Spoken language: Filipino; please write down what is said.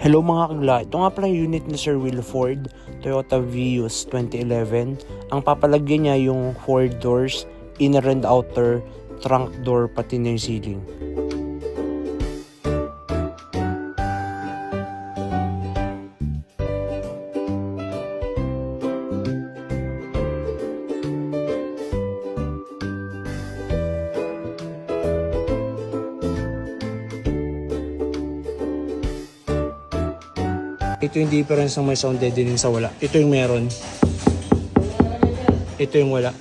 Hello mga kagla, ito nga pala yung unit ni Sir Will Ford, Toyota Vios 2011. Ang papalagyan niya yung 4 doors, inner and outer, trunk door, pati na yung ceiling. Ito yung difference ng may sound deadening sa wala. Ito yung meron. Ito yung wala.